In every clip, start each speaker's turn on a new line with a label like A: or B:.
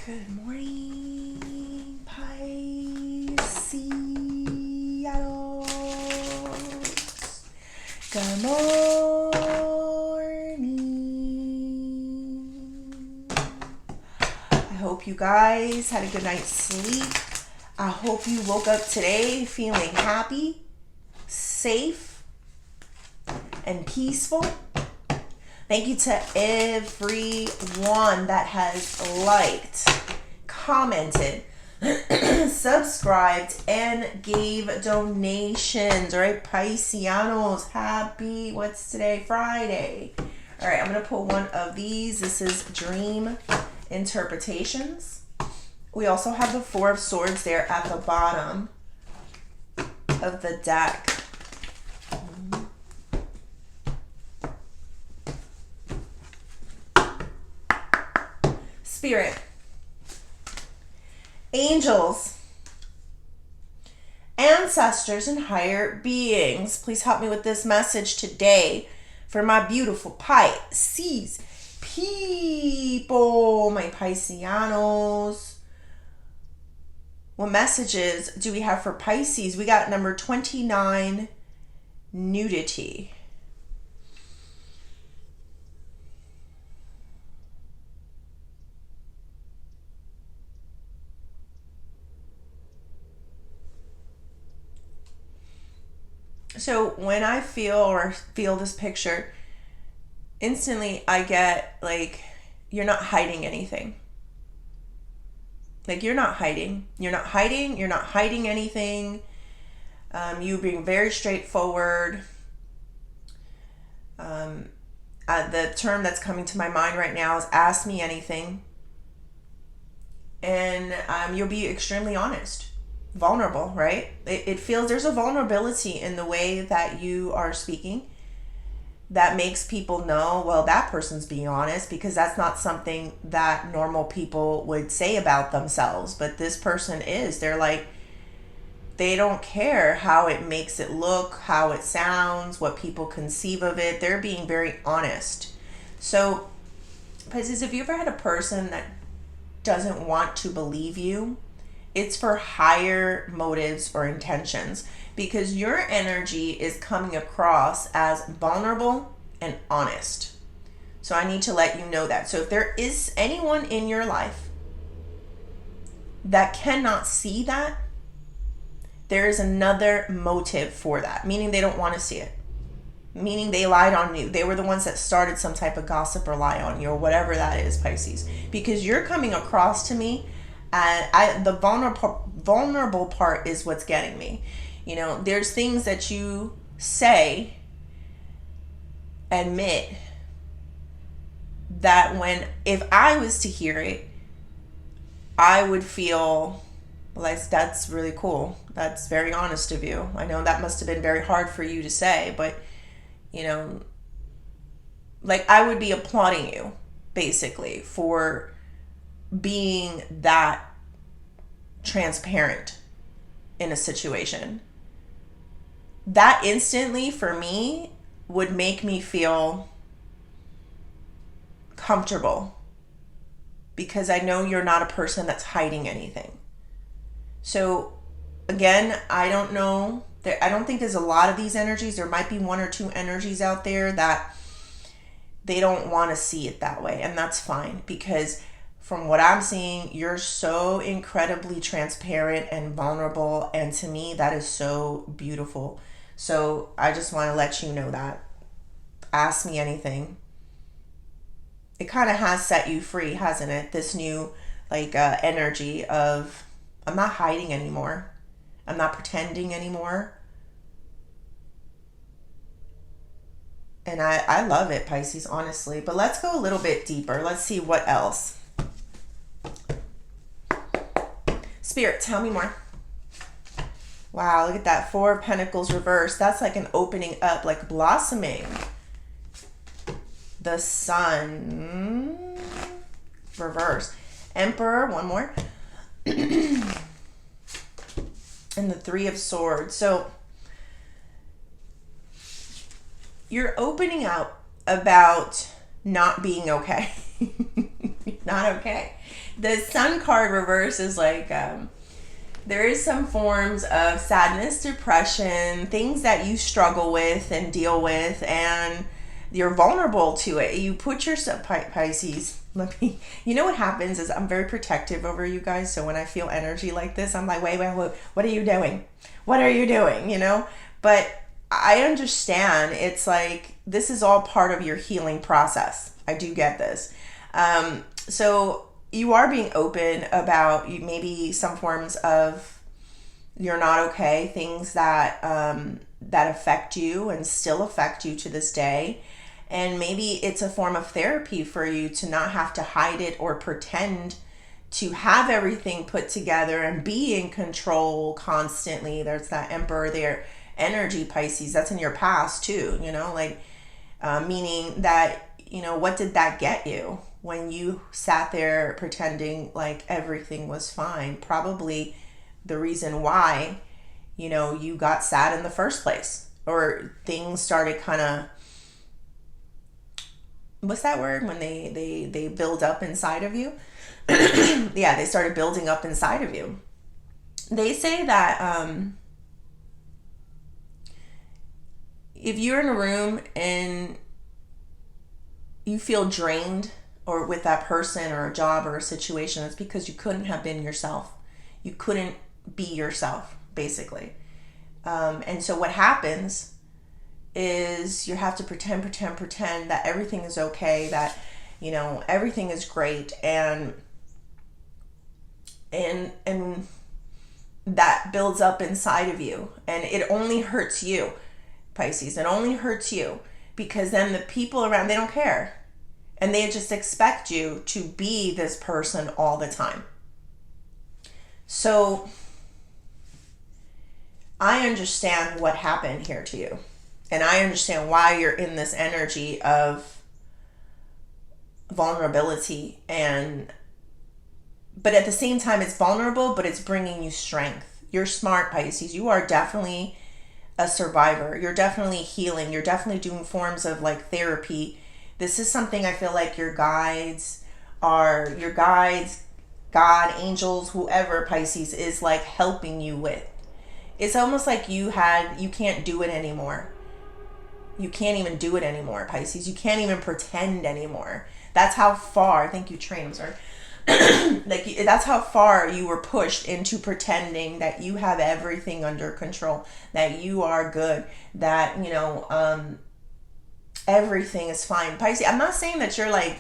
A: Good morning, Pisces. Good morning. I hope you guys had a good night's sleep. I hope you woke up today feeling happy, safe, and peaceful. Thank you to everyone that has liked, commented, subscribed, and gave donations. All right, Pisceanos, happy, what's today? Friday. All right, I'm going to pull one of these. This is Dream Interpretations. We also have the Four of Swords there at the bottom of the deck. Spirit, angels, ancestors, and higher beings, please help me with this message today for my beautiful Pisces people, my Pisceanos. What messages do we have for Pisces? We got number 29, nudity. So when I feel this picture, instantly I get like, you're not hiding anything. Like you're not hiding anything. You being very straightforward. The term that's coming to my mind right now is ask me anything. And you'll be extremely honest. Vulnerable, right? It feels there's a vulnerability in the way that you are speaking that makes people know, well, that person's being honest, because that's not something that normal people would say about themselves. But this person is. They're like, they don't care how it makes it look, how it sounds, what people conceive of it. They're being very honest. So, Pisces, if you ever had a person that doesn't want to believe you, it's for higher motives or intentions, because your energy is coming across as vulnerable and honest. So I need to let you know that. So if there is anyone in your life that cannot see that, there is another motive for that, meaning they don't want to see it, meaning they lied on you. They were the ones that started some type of gossip or lie on you or whatever that is, Pisces, because you're coming across to me. And the vulnerable part is what's getting me. You know, there's things that you say, admit, that if I was to hear it, I would feel like that's really cool. That's very honest of you. I know that must have been very hard for you to say, but, you know, like I would be applauding you, basically, for being that transparent in a situation. That instantly for me would make me feel comfortable, because I know you're not a person that's hiding anything. So again, I don't know, I don't think there's a lot of these energies. There might be one or two energies out there that they don't want to see it that way, and that's fine, because from what I'm seeing, you're so incredibly transparent and vulnerable. And to me, that is so beautiful. So I just want to let you know that. Ask me anything. It kind of has set you free, hasn't it? This new energy of, I'm not hiding anymore. I'm not pretending anymore. And I love it, Pisces, honestly. But let's go a little bit deeper. Let's see what else. Spirit, tell me more. Wow, look at that. Four of Pentacles reversed. That's like an opening up, like blossoming. The Sun reverse. Emperor, one more. And the Three of Swords. So you're opening out about not being okay. not okay. The Sun card reverse is like, there is some forms of sadness, depression, things that you struggle with and deal with, and you're vulnerable to it. You put yourself, Pisces, you know what happens is I'm very protective over you guys. So when I feel energy like this, I'm like, wait, what are you doing? What are you doing? You know? But I understand it's like, this is all part of your healing process. I do get this. So you are being open about maybe some forms of you're not okay, things that that affect you and still affect you to this day. And maybe it's a form of therapy for you to not have to hide it or pretend to have everything put together and be in control constantly. There's that Emperor there, energy, Pisces. That's in your past too, you know, like meaning that, you know, what did that get you when you sat there pretending like everything was fine? Probably the reason why, you know, you got sad in the first place, or things started kind of, what's that word when they build up inside of you? Yeah, they started building up inside of you. They say that if you're in a room and you feel drained or with that person or a job or a situation, it's because you couldn't have been yourself. You couldn't be yourself, basically. And so what happens is you have to pretend that everything is okay, that, you know, everything is great, and that builds up inside of you, and it only hurts you, Pisces. It only hurts you because then the people around, they don't care, and they just expect you to be this person all the time. So I understand what happened here to you. And I understand why you're in this energy of vulnerability, but at the same time it's vulnerable, but it's bringing you strength. You're smart, Pisces. You are definitely a survivor. You're definitely healing. You're definitely doing forms of like therapy. This is something I feel like your guides, God, angels, whoever, Pisces, is like helping you with. It's almost like you can't do it anymore. You can't even do it anymore, Pisces. You can't even pretend anymore. That's how far, thank you, train, I'm sorry. Like, that's how far you were pushed into pretending that you have everything under control, that you are good, that, you know, everything is fine. Pisces, I'm not saying that you're like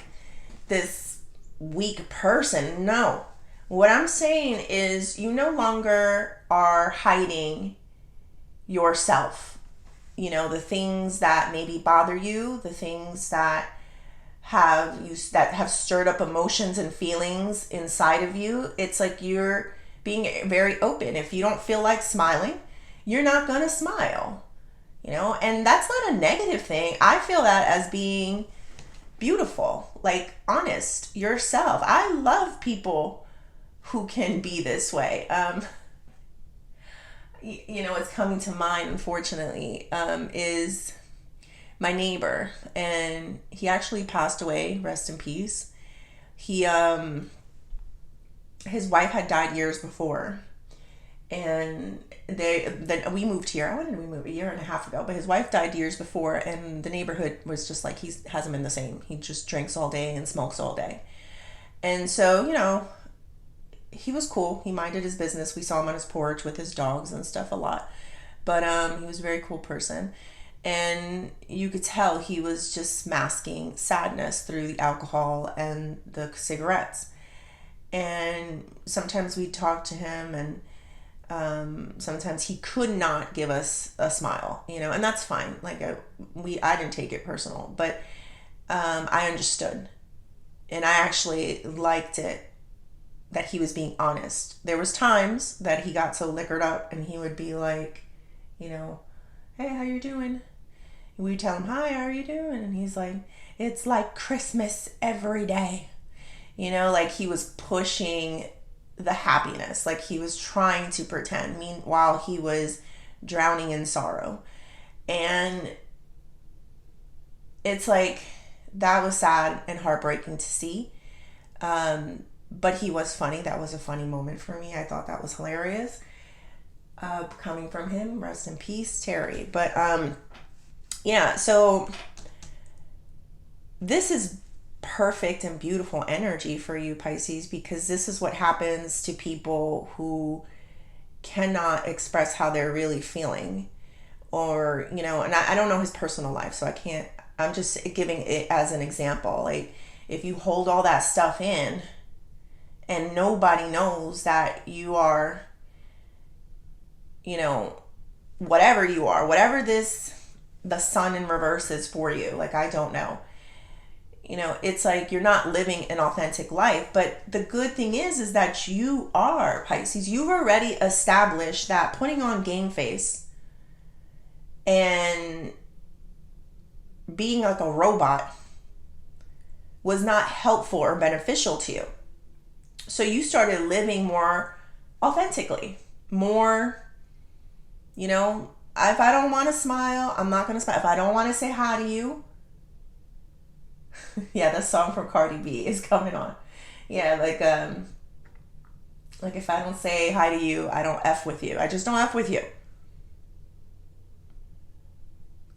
A: this weak person. No. What I'm saying is you no longer are hiding yourself. You know, the things that maybe bother you, the things that have stirred up emotions and feelings inside of you. It's like you're being very open. If you don't feel like smiling, you're not going to smile. You know, and that's not a negative thing. I feel that as being beautiful, like honest, yourself. I love people who can be this way. You know, what's coming to mind, unfortunately, is my neighbor, and he actually passed away. Rest in peace. He, his wife had died years before, and then we moved here. When did we move? A year and a half ago. But his wife died years before, and the neighborhood was just like, he hasn't been the same. He just drinks all day and smokes all day, and so, you know, he was cool. He minded his business. We saw him on his porch with his dogs and stuff a lot. But he was a very cool person. And you could tell he was just masking sadness through the alcohol and the cigarettes. And sometimes we'd talk to him, and sometimes he could not give us a smile, you know, and that's fine. Like, I didn't take it personal, but I understood. And I actually liked it that he was being honest. There was times that he got so liquored up and he would be like, you know, hey, how you doing? And we'd tell him, hi, how are you doing? And he's like, it's like Christmas every day. You know, like he was pushing the happiness, like he was trying to pretend. Meanwhile, he was drowning in sorrow. And it's like, that was sad and heartbreaking to see. But he was funny. That was a funny moment for me. I thought that was hilarious. Coming from him, rest in peace, Terry. But yeah, so this is perfect and beautiful energy for you, Pisces, because this is what happens to people who cannot express how they're really feeling. Or, you know, and I don't know his personal life, so I can't, I'm just giving it as an example. Like, if you hold all that stuff in and nobody knows that you are, you know, whatever you are, whatever the sun in reverse is for you, like, I don't know. You know, it's like you're not living an authentic life. But the good thing is that you are, Pisces. You've already established that putting on game face and being like a robot was not helpful or beneficial to you. So you started living more authentically, more, you know, if I don't want to smile, I'm not going to smile. If I don't want to say hi to you, yeah, the song from Cardi B is coming on. Yeah, like if I don't say hi to you, I don't F with you. I just don't F with you.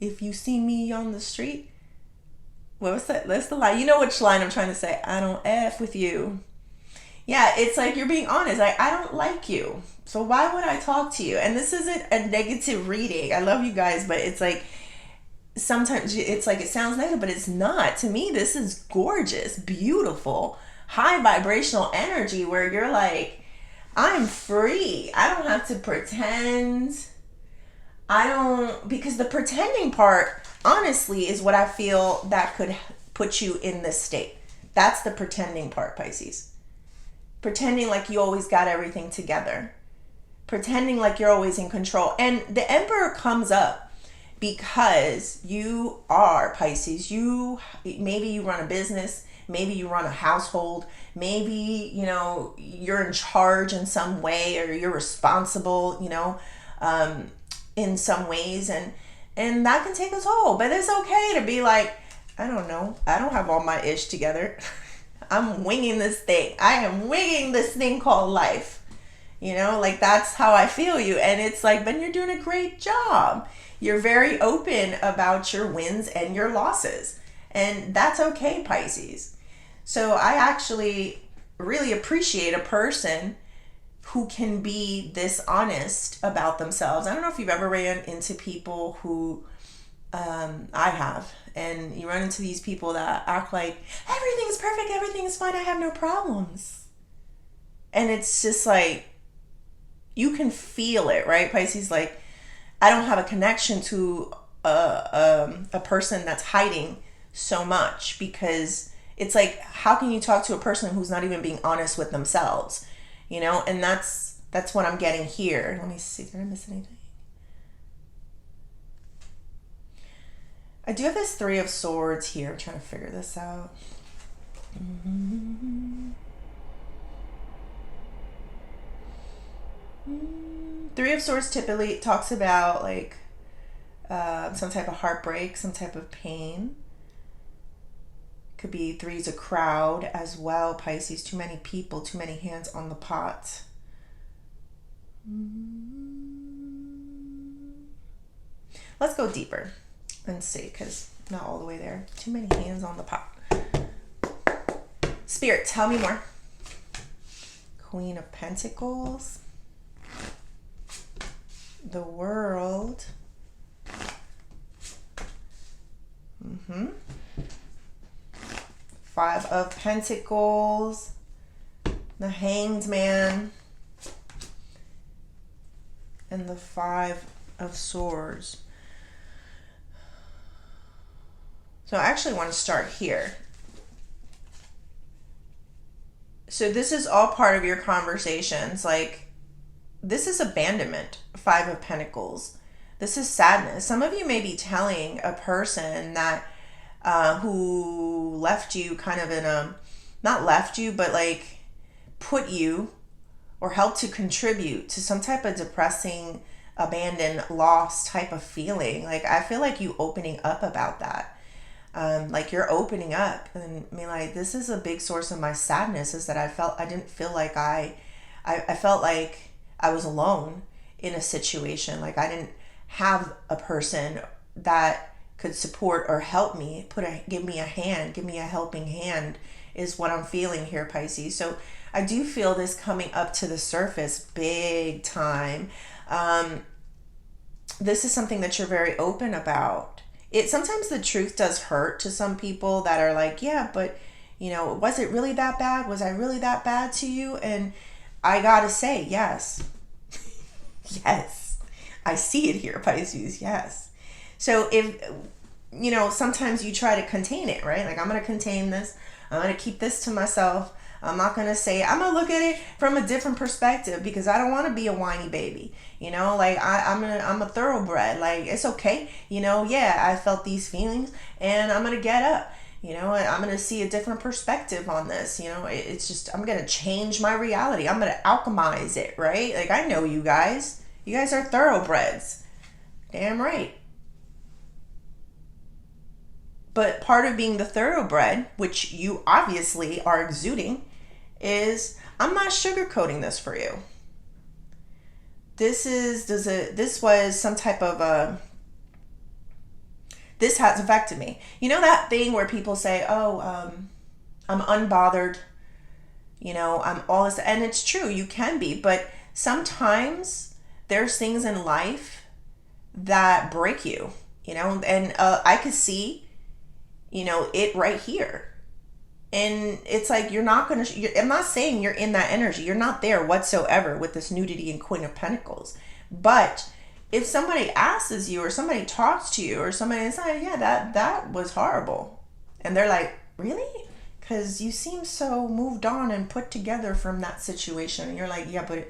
A: If you see me on the street, what was that? That's the line. You know which line I'm trying to say. I don't F with you. Yeah, it's like you're being honest. Like, I don't like you. So why would I talk to you? And this isn't a negative reading. I love you guys, but it's like sometimes it's like it sounds negative, but it's not. To me, this is gorgeous, beautiful, high vibrational energy where you're like, I'm free. I don't have to pretend. Because the pretending part, honestly, is what I feel that could put you in this state. That's the pretending part, Pisces. Pretending like you always got everything together. Pretending like you're always in control. And the Emperor comes up because you are, Pisces. Maybe you run a business. Maybe you run a household. Maybe, you know, you're in charge in some way, or you're responsible, you know, in some ways, and that can take a toll. But it's okay to be like, I don't know, I don't have all my ish together. I'm winging this thing. I am winging this thing called life. You know, like, that's how I feel you. And it's like, Ben, you're doing a great job. You're very open about your wins and your losses, and that's okay, Pisces. So I actually really appreciate a person who can be this honest about themselves. I don't know if you've ever ran into people who, I have, and you run into these people that act like everything's perfect, everything's fine, I have no problems. And it's just like, you can feel it, right, Pisces? Like, I don't have a connection to a person that's hiding so much, because it's like, how can you talk to a person who's not even being honest with themselves? You know, and that's what I'm getting here. Let me see, did I miss anything? I do have this Three of Swords here. I'm trying to figure this out. Three of Swords typically talks about like some type of heartbreak, some type of pain. Could be three's a crowd as well, Pisces. Too many people, too many hands on the pot. Let's go deeper and see, because not all the way there. Too many hands on the pot. Spirit, tell me more. Queen of Pentacles. The World. Five of Pentacles. The Hanged Man. And the Five of Swords. So I actually want to start here. So this is all part of your conversations. Like, this is abandonment. Five of Pentacles. This is sadness. Some of you may be telling a person that who left you kind of in a, not left you, but like put you or helped to contribute to some type of depressing, abandoned, lost type of feeling. Like, I feel like you opening up about that. Like you're opening up, and I mean, like, this is a big source of my sadness, is that I didn't feel like I felt like I was alone in a situation. Like I didn't have a person that could support or help me, give me a hand, give me a helping hand, is what I'm feeling here, Pisces. So I do feel this coming up to the surface big time. This is something that you're very open about. It sometimes the truth does hurt to some people that are like, yeah, but was it really that bad? Was I really that bad to you? And I gotta say, yes. Yes. I see it here, Pisces. Yes. So if, sometimes you try to contain it, right? Like, I'm going to contain this. I'm going to keep this to myself. I'm not going to say, I'm going to look at it from a different perspective, because I don't want to be a whiny baby. Like I'm a thoroughbred. Like, it's okay. Yeah, I felt these feelings, and I'm going to get up. I'm going to see a different perspective on this. It's just, I'm going to change my reality. I'm going to alchemize it, right? Like, I know you guys. You guys are thoroughbreds. Damn right. But part of being the thoroughbred, which you obviously are exuding, is I'm not sugarcoating this for you. This was some type of this has affected me. That thing where people say, oh, I'm unbothered, I'm all this, and it's true, you can be, but sometimes there's things in life that break you, and I could see, it right here. And it's like, you're not going to, I'm not saying you're in that energy. You're not there whatsoever with this nudity and Queen of Pentacles. But if somebody asks you, or somebody talks to you, or somebody says, yeah, that was horrible. And they're like, really? Because you seem so moved on and put together from that situation. And you're like, yeah, but,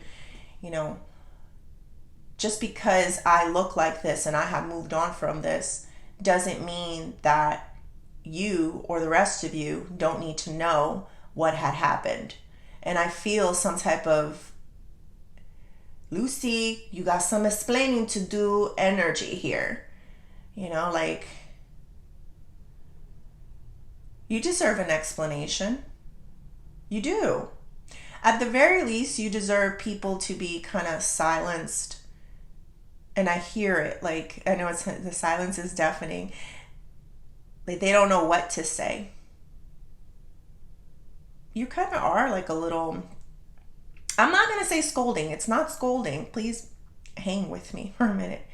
A: just because I look like this and I have moved on from this doesn't mean that you or the rest of you don't need to know what had happened. And I feel some type of, Lucy, you got some explaining to do energy here. Like, you deserve an explanation. You do. At the very least, you deserve people to be kind of silenced. And I hear it. Like, I know the silence is deafening. Like, they don't know what to say. You kind of are like a little, I'm not going to say scolding. It's not scolding. Please hang with me for a minute.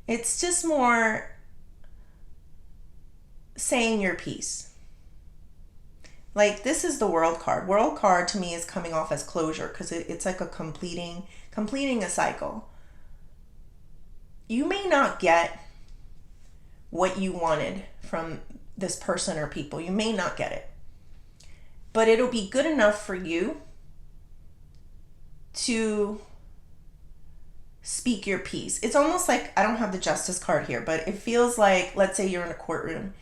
A: It's just more saying your piece. Like, this is the World card. World card to me is coming off as closure, because it's like a completing a cycle. You may not get what you wanted from this person or people. You may not get it. But it'll be good enough for you to speak your piece. It's almost like, I don't have the Justice card here, but it feels like, let's say you're in a courtroom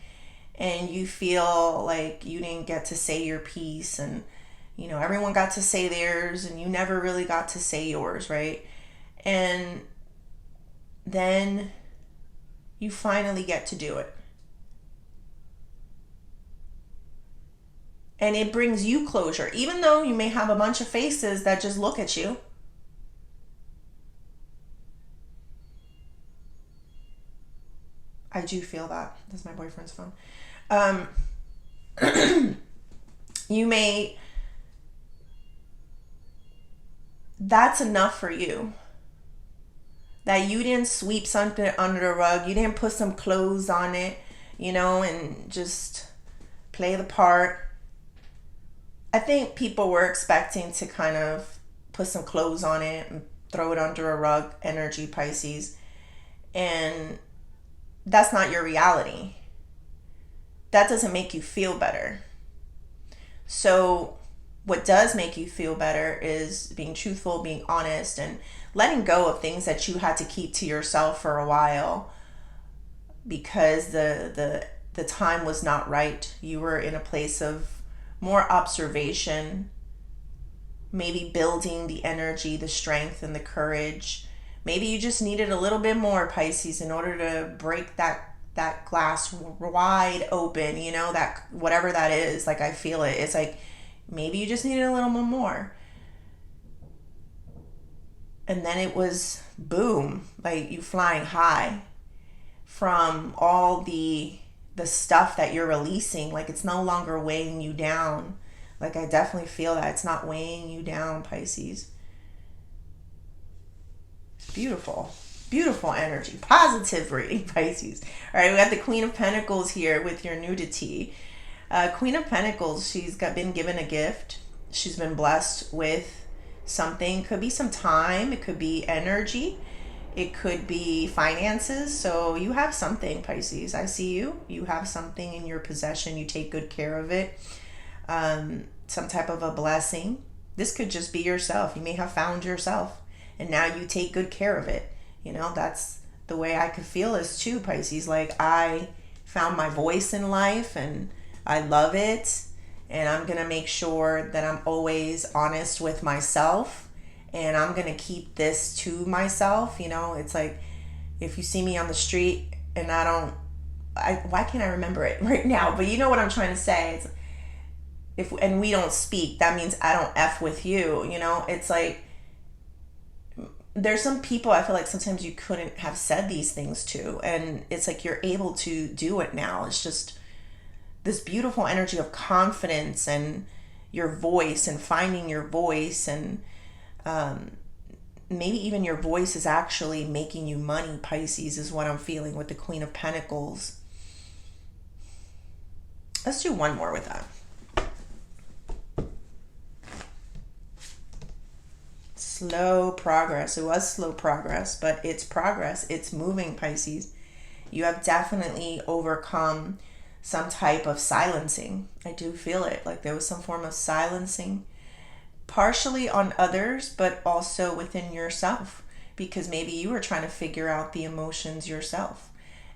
A: and you feel like you didn't get to say your piece, and everyone got to say theirs and you never really got to say yours, right? And then you finally get to do it. And it brings you closure, even though you may have a bunch of faces that just look at you. I do feel that. That's my boyfriend's phone. That's enough for you. That you didn't sweep something under the rug. You didn't put some clothes on it, and just play the part. I think people were expecting to kind of put some clothes on it and throw it under a rug, energy, Pisces. And that's not your reality. That doesn't make you feel better. So what does make you feel better is being truthful, being honest, and letting go of things that you had to keep to yourself for a while because the time was not right. You were in a place of more observation, maybe building the energy, the strength, and the courage. Maybe you just needed a little bit more, Pisces, in order to break that that glass wide open, you know, that whatever that is, like I feel it. It's like maybe you just needed a little bit more. And then it was boom, like you flying high from all the stuff that you're releasing. Like it's no longer weighing you down. Like I definitely feel that it's not weighing you down, Pisces. It's beautiful. Beautiful energy. Positive reading, Pisces. All right, we got the Queen of Pentacles here with your nudity. Queen of Pentacles, been given a gift. She's been blessed with something. Could be some time. It could be energy. It could be finances. So you have something, Pisces. I see you. You have something in your possession. You take good care of it. Some type of a blessing. This could just be yourself. You may have found yourself and now you take good care of it. You know, that's the way I could feel this too, Pisces. Like I found my voice in life and I love it. And I'm going to make sure that I'm always honest with myself. And I'm going to keep this to myself. You know, it's like if you see me on the street and why can't I remember it right now? But you know what I'm trying to say. And we don't speak, that means I don't F with you. You know, it's like, there's some people I feel like sometimes you couldn't have said these things to, and it's like you're able to do it now. It's just this beautiful energy of confidence and your voice and finding your voice, and maybe even your voice is actually making you money, Pisces, is what I'm feeling with the Queen of Pentacles. Let's do one more with that. Slow progress. It was slow progress, but it's progress. It's moving, Pisces. You have definitely overcome some type of silencing. I do feel it. Like there was some form of silencing, partially on others, but also within yourself, because maybe you were trying to figure out the emotions yourself,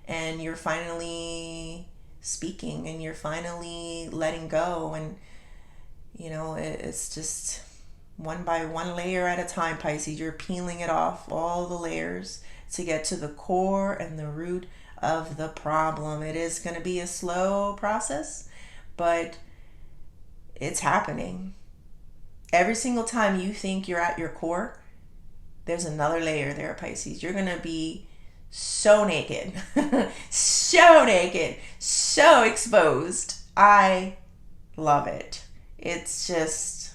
A: and you're finally speaking and you're finally letting go. And, you know, it's just one by one layer at a time, Pisces. You're peeling it off, all the layers, to get to the core and the root of the problem. It is going to be a slow process, but it's happening. Every single time you think you're at your core, there's another layer there, Pisces. You're going to be so naked, so naked, so exposed. I love it. It's just,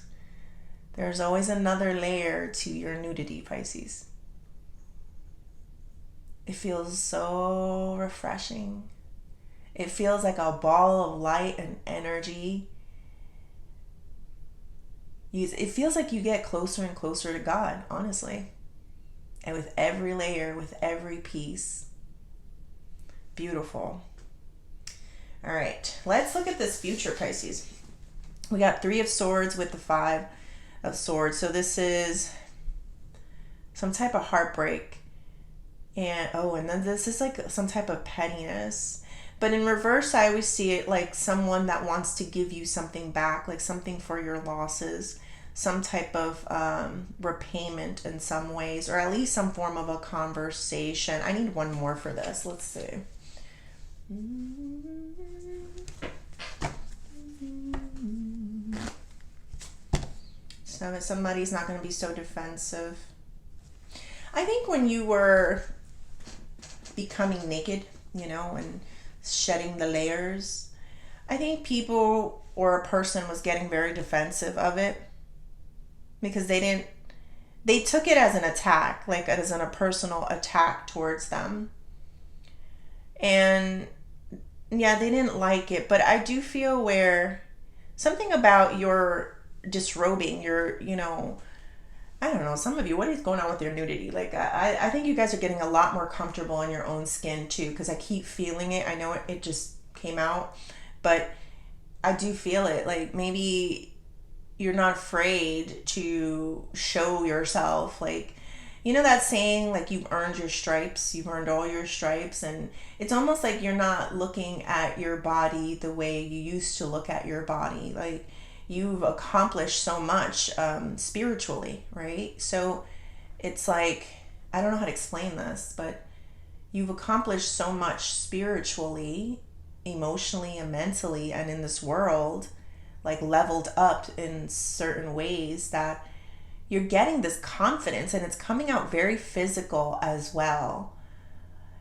A: there's always another layer to your nudity, Pisces. It feels so refreshing. It feels like a ball of light and energy. It feels like you get closer and closer to God, honestly. And with every layer, with every piece. Beautiful. All right, let's look at this future, Pisces. We got 3 of Swords with the 5 of Swords. So this is some type of heartbreak. And then this is like some type of pettiness. But in reverse, I always see it like someone that wants to give you something back, like something for your losses, some type of repayment in some ways, or at least some form of a conversation. I need one more for this. Let's see. So somebody's not going to be so defensive. I think when you were becoming naked, you know, and shedding the layers, I think people or a person was getting very defensive of it, because they took it as an attack, like as a personal attack towards them. And yeah, they didn't like it, but I do feel where something about your disrobing, your, you know, I don't know, some of you, what is going on with your nudity? Like, I think you guys are getting a lot more comfortable in your own skin too, because I keep feeling it. I know it just came out, but I do feel it. Like maybe you're not afraid to show yourself. Like, you know that saying, like, you've earned your stripes, you've earned all your stripes. And it's almost like you're not looking at your body the way you used to look at your body. Like, you've accomplished so much spiritually, right? So it's like, I don't know how to explain this, but you've accomplished so much spiritually, emotionally, and mentally, and in this world, like leveled up in certain ways that you're getting this confidence, and it's coming out very physical as well.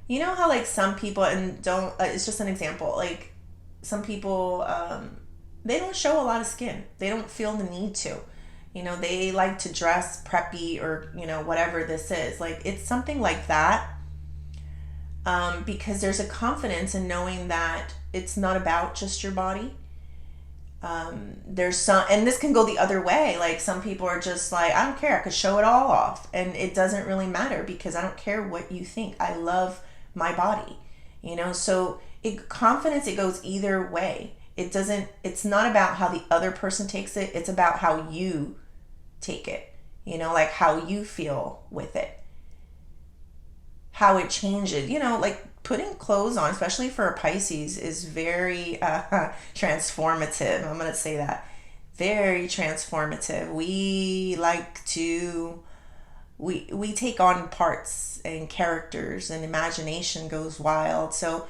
A: You know how like some people, and don't, it's just an example, like some people, they don't show a lot of skin. They don't feel the need to. You know, they like to dress preppy, or, you know, whatever this is. Like, it's something like that, because there's a confidence in knowing that it's not about just your body. There's some, and this can go the other way. Like, some people are just like, I don't care, I could show it all off, and it doesn't really matter because I don't care what you think. I love my body, you know. So confidence, it goes either way. It's not about how the other person takes it, it's about how you take it, you know, like how you feel with it, how it changes, you know. Like, putting clothes on, especially for a Pisces, is very transformative. I'm going to say that. Very transformative. We like to, we take on parts and characters, and imagination goes wild. So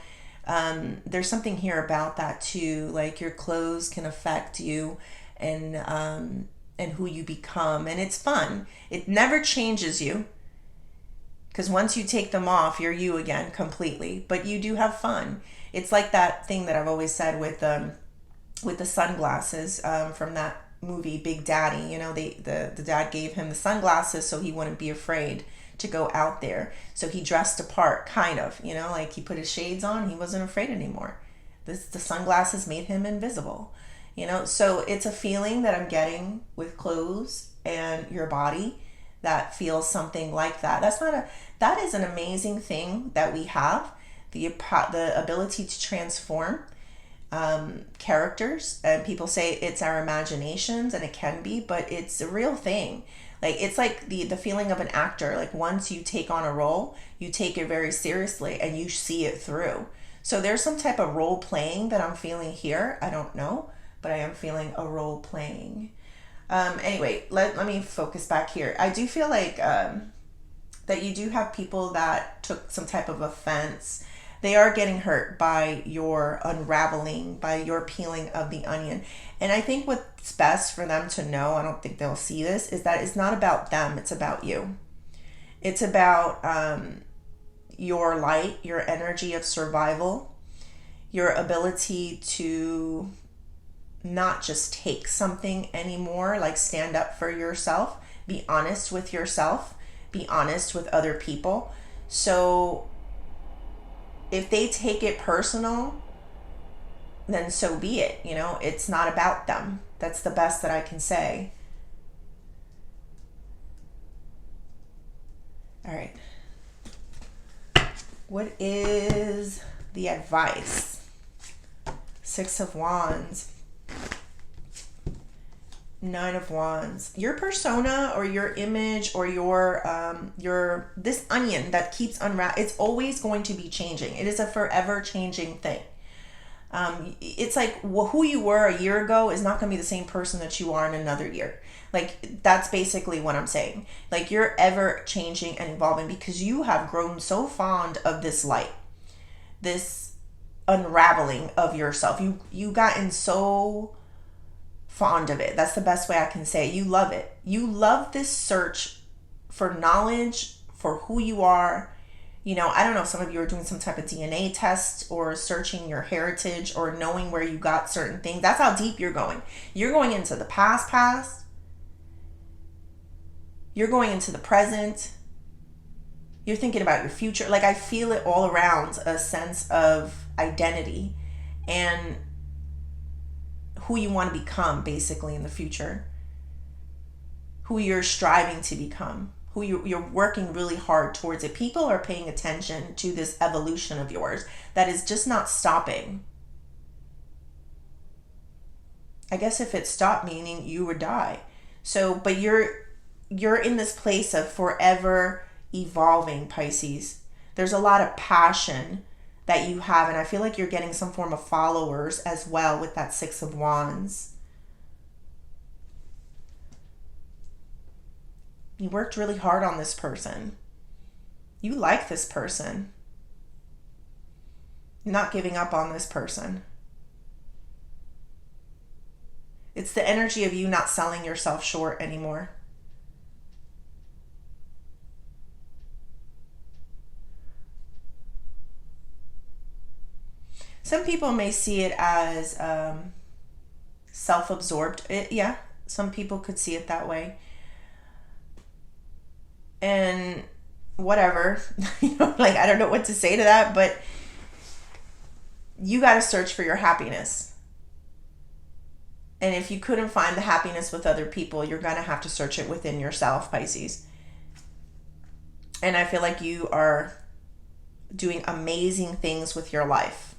A: there's something here about that too. Like, your clothes can affect you, and who you become. And it's fun. It never changes you, because once you take them off, you're you again completely. But you do have fun. It's like that thing that I've always said with the sunglasses, from that movie Big Daddy. You know, the dad gave him the sunglasses so he wouldn't be afraid to go out there. So he dressed apart, kind of. You know, like, he put his shades on. He wasn't afraid anymore. The sunglasses made him invisible. You know, so it's a feeling that I'm getting with clothes and your body that feels something like that. That is an amazing thing that we have, the ability to transform characters. And people say it's our imaginations, and it can be, but it's a real thing. Like, it's like the feeling of an actor. Like, once you take on a role, you take it very seriously and you see it through. So there's some type of role playing that I'm feeling here. I don't know, but I am feeling a role playing. Anyway, let me focus back here. I do feel like that you do have people that took some type of offense. They are getting hurt by your unraveling, by your peeling of the onion. And I think what's best for them to know, I don't think they'll see this, is that it's not about them, it's about you. It's about your light, your energy of survival, your ability to not just take something anymore, like stand up for yourself, be honest with yourself, be honest with other people. So if they take it personal, then so be it. You know, it's not about them. That's the best that I can say. All right. What is the advice? Six of Wands. Nine of Wands. Your persona, or your image, or your this onion that keeps unwrapping, it's always going to be changing. It is a forever changing thing. It's like, who you were a year ago is not going to be the same person that you are in another year. Like, that's basically what I'm saying. Like, you're ever changing and evolving because you have grown so fond of this light, this unraveling of yourself. You gotten so fond of it. That's the best way I can say it. You love it. You love this search for knowledge, for who you are. You know, I don't know if some of you are doing some type of DNA test, or searching your heritage, or knowing where you got certain things. That's how deep you're going. You're going into the past. You're going into the present. You're thinking about your future. Like, I feel it all around, a sense of identity and who you want to become, basically, in the future. Who you're striving to become. Who you're working really hard towards it. People are paying attention to this evolution of yours that is just not stopping. I guess if it stopped, meaning you would die. So, but you're in this place of forever evolving, Pisces. There's a lot of passion that you have, and I feel like you're getting some form of followers as well with that Six of Wands. You worked really hard on this person. You like this person. not giving up on this person. It's the energy of you not selling yourself short anymore. Some people may see it as self-absorbed. Yeah, some people could see it that way. And whatever, like, I don't know what to say to that, but you got to search for your happiness. And if you couldn't find the happiness with other people, you're going to have to search it within yourself, Pisces. And I feel like you are doing amazing things with your life.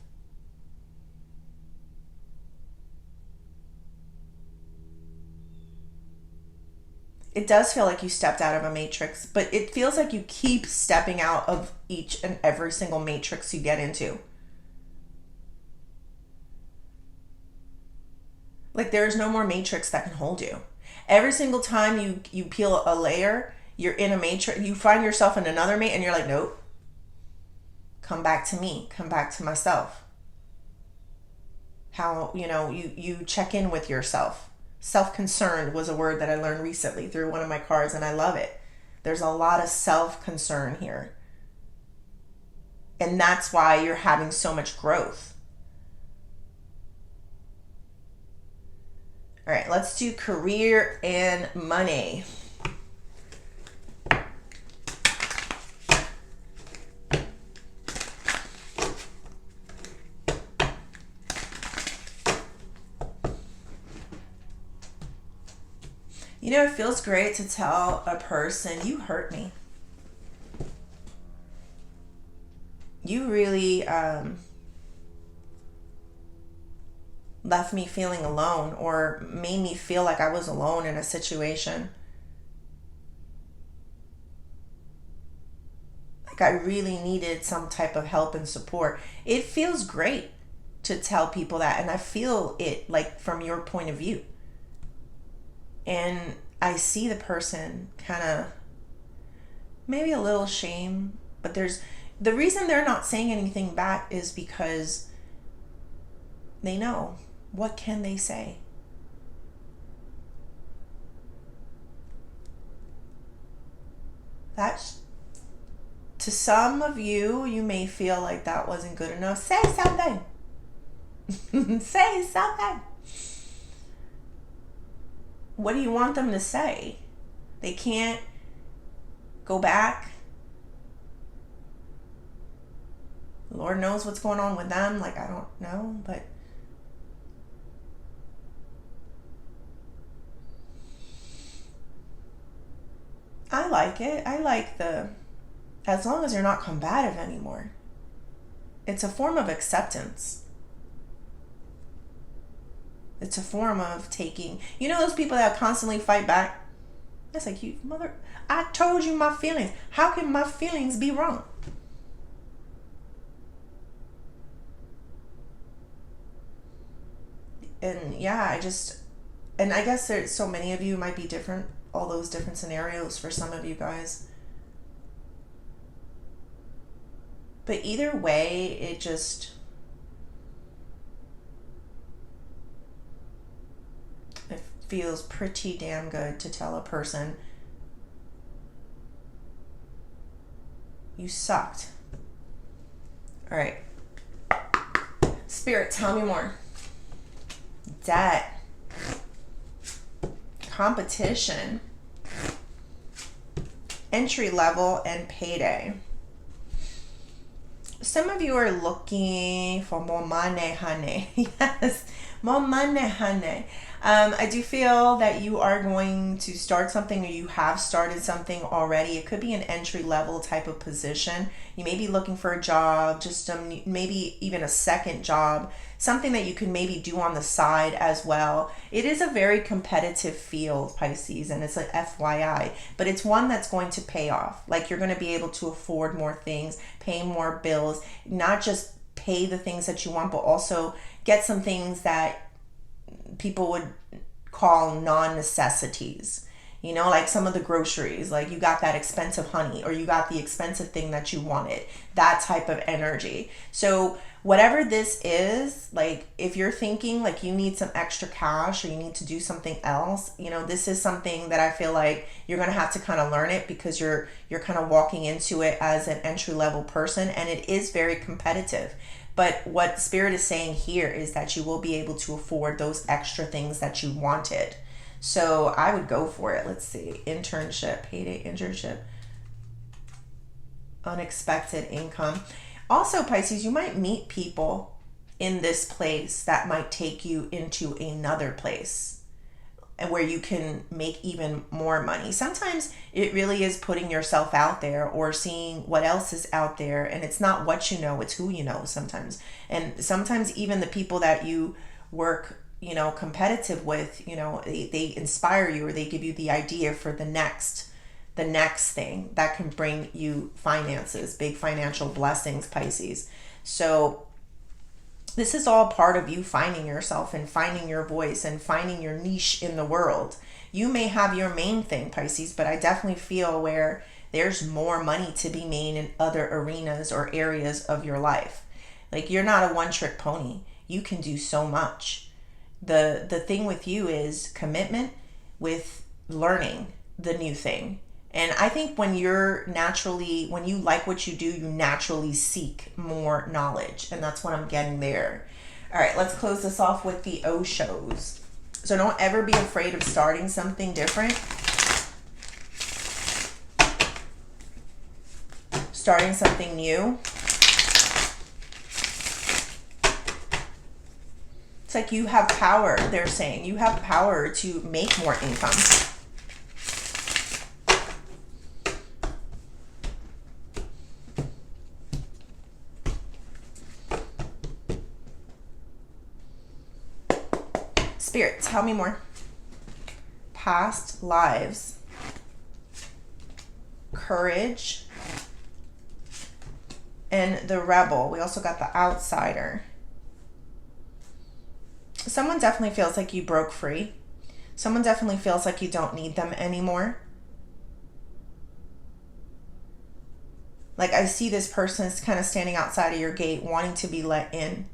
A: It does feel like you stepped out of a matrix, but it feels like you keep stepping out of each and every single matrix you get into. Like, there is no more matrix that can hold you. Every single time you peel a layer, you're in a matrix, you find yourself in another and you're like, nope. Come back to me. Come back to myself. How, you check in with yourself. Self-concerned was a word that I learned recently through one of my cards, and I love it. There's a lot of self-concern here. And that's why you're having so much growth. All right, let's do career and money. It feels great to tell a person, you hurt me. You really left me feeling alone, or made me feel like I was alone in a situation. Like I really needed some type of help and support. It feels great to tell people that, and I feel it like from your point of view. And I see the person kind of maybe a little shame, but the reason they're not saying anything back is because they know. What can they say? That's, to some of you, you may feel like that wasn't good enough. Say something. Say something. What do you want them to say? They can't go back. Lord knows what's going on with them. Like, I don't know, but I like it. I like as long as you're not combative anymore. It's a form of acceptance. It's a form of taking, those people that constantly fight back? That's like, you mother, I told you my feelings. How can my feelings be wrong? And yeah, I guess there's so many of you, might be different, all those different scenarios for some of you guys. But either way, it feels pretty damn good to tell a person, you sucked. All right. Spirit, tell me more. Debt. Competition. Entry level and payday. Some of you are looking for more money, honey. Yes, more money, honey. I do feel that you are going to start something, or you have started something already. It could be an entry level type of position. You may be looking for a job, just maybe even a second job, something that you can maybe do on the side as well. It is a very competitive field, Pisces, and it's an FYI, but it's one that's going to pay off. Like, you're going to be able to afford more things, pay more bills, not just pay the things that you want, but also get some things that people would call non-necessities. You know, like some of the groceries, like you got that expensive honey or you got the expensive thing that you wanted, that type of energy. So whatever this is, like if you're thinking like you need some extra cash or you need to do something else, you know, this is something that I feel like you're going to have to kind of learn it, because you're kind of walking into it as an entry level person, and it is very competitive. But what Spirit is saying here is that you will be able to afford those extra things that you wanted. So I would go for it. Let's see. Internship, payday internship, unexpected income. Also, Pisces, you might meet people in this place that might take you into another place and where you can make even more money. Sometimes it really is putting yourself out there or seeing what else is out there. And it's not what you know, it's who you know sometimes. And sometimes even the people that you work, you know, competitive with, you know, they inspire you, or they give you the idea for the next thing that can bring you finances, big financial blessings, Pisces. So this is all part of you finding yourself and finding your voice and finding your niche in the world. You may have your main thing, Pisces, but I definitely feel where there's more money to be made in other arenas or areas of your life. Like, you're not a one-trick pony. You can do so much. The thing with you is commitment with learning the new thing. And I think when you like what you do, you naturally seek more knowledge. And that's what I'm getting there. All right, let's close this off with the Oshos. So don't ever be afraid of starting something different. Starting something new. It's like you have power, they're saying. You have power to make more income. Spirit, tell me more. Past lives. Courage. And the rebel. We also got the outsider. Someone definitely feels like you broke free. Someone definitely feels like you don't need them anymore. Like, I see this person is kind of standing outside of your gate wanting to be let in.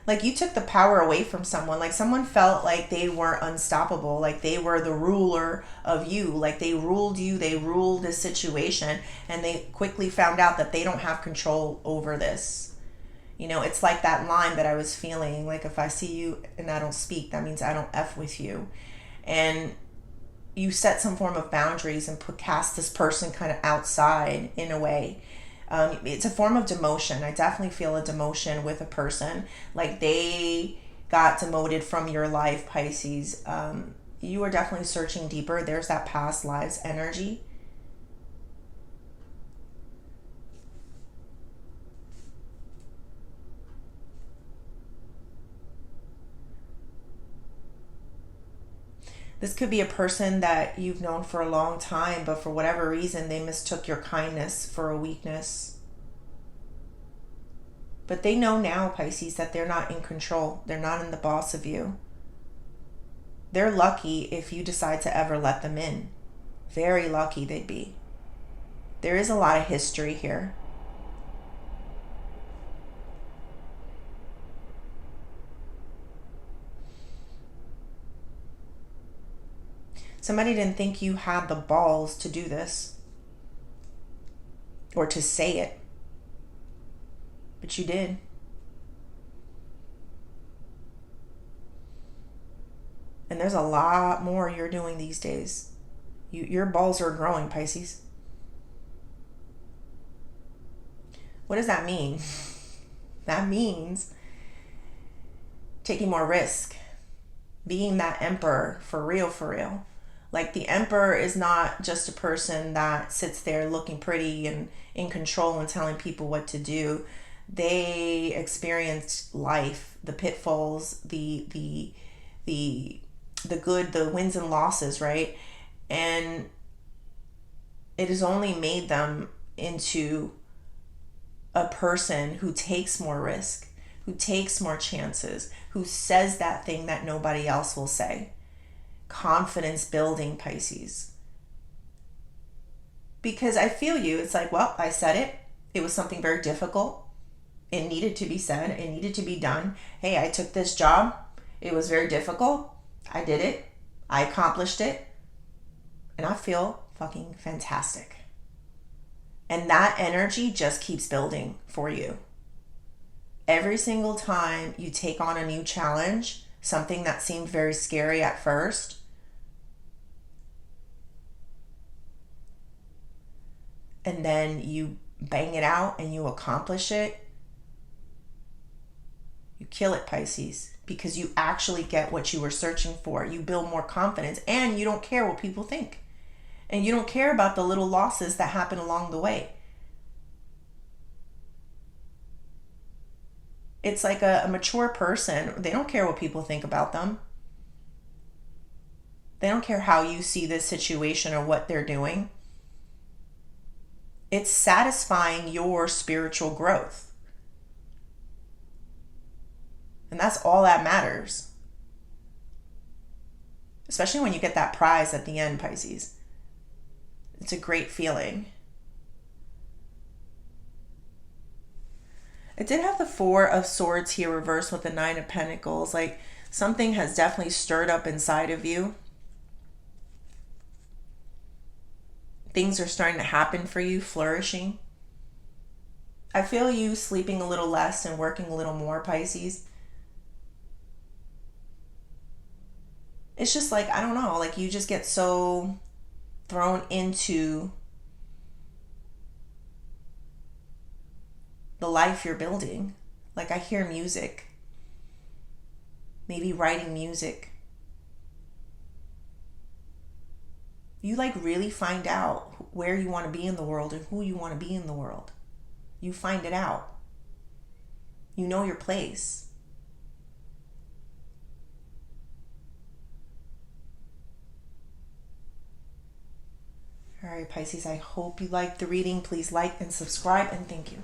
A: Like, you took the power away from someone. Like, someone felt like they were unstoppable. Like, they were the ruler of you. Like, they ruled you. They ruled this situation. And they quickly found out that they don't have control over this. You know, it's like that line that I was feeling. Like, if I see you and I don't speak, that means I don't F with you. And you set some form of boundaries and cast this person kind of outside in a way. It's a form of demotion. I definitely feel a demotion with a person. Like, they got demoted from your life, Pisces. You are definitely searching deeper. There's that past lives energy. This could be a person that you've known for a long time, but for whatever reason, they mistook your kindness for a weakness. But they know now, Pisces, that they're not in control. They're not in the boss of you. They're lucky if you decide to ever let them in. Very lucky they'd be. There is a lot of history here. Somebody didn't think you had the balls to do this or to say it, but you did. And there's a lot more you're doing these days. Your balls are growing, Pisces. What does that mean? That means taking more risk, being that emperor for real, for real. Like, the emperor is not just a person that sits there looking pretty and in control and telling people what to do. They experienced life, the pitfalls, the good, the wins and losses, right? And it has only made them into a person who takes more risk, who takes more chances, who says that thing that nobody else will say. confidence building, Pisces. Because I feel you. It's like, well, I said it. It was something very difficult. It needed to be said. It needed to be done. Hey, I took this job. It was very difficult. I did it. I accomplished it. And I feel fucking fantastic. And that energy just keeps building for you. Every single time you take on a new challenge, something that seemed very scary at first, and then you bang it out and you accomplish it, you kill it, Pisces, because you actually get what you were searching for. You build more confidence and you don't care what people think. And you don't care about the little losses that happen along the way. It's like a mature person. They don't care what people think about them. They don't care how you see this situation or what they're doing. It's satisfying your spiritual growth. And that's all that matters. Especially when you get that prize at the end, Pisces. It's a great feeling. It did have the Four of Swords here reversed with the Nine of Pentacles. Like something has definitely stirred up inside of you. Things are starting to happen for you, flourishing. I feel you sleeping a little less and working a little more, Pisces. It's just like, I don't know, like you just get so thrown into the life you're building. Like I hear music, maybe writing music. You like really find out where you want to be in the world and who you want to be in the world. You find it out. You know your place. All right, Pisces, I hope you liked the reading. Please like and subscribe, and thank you.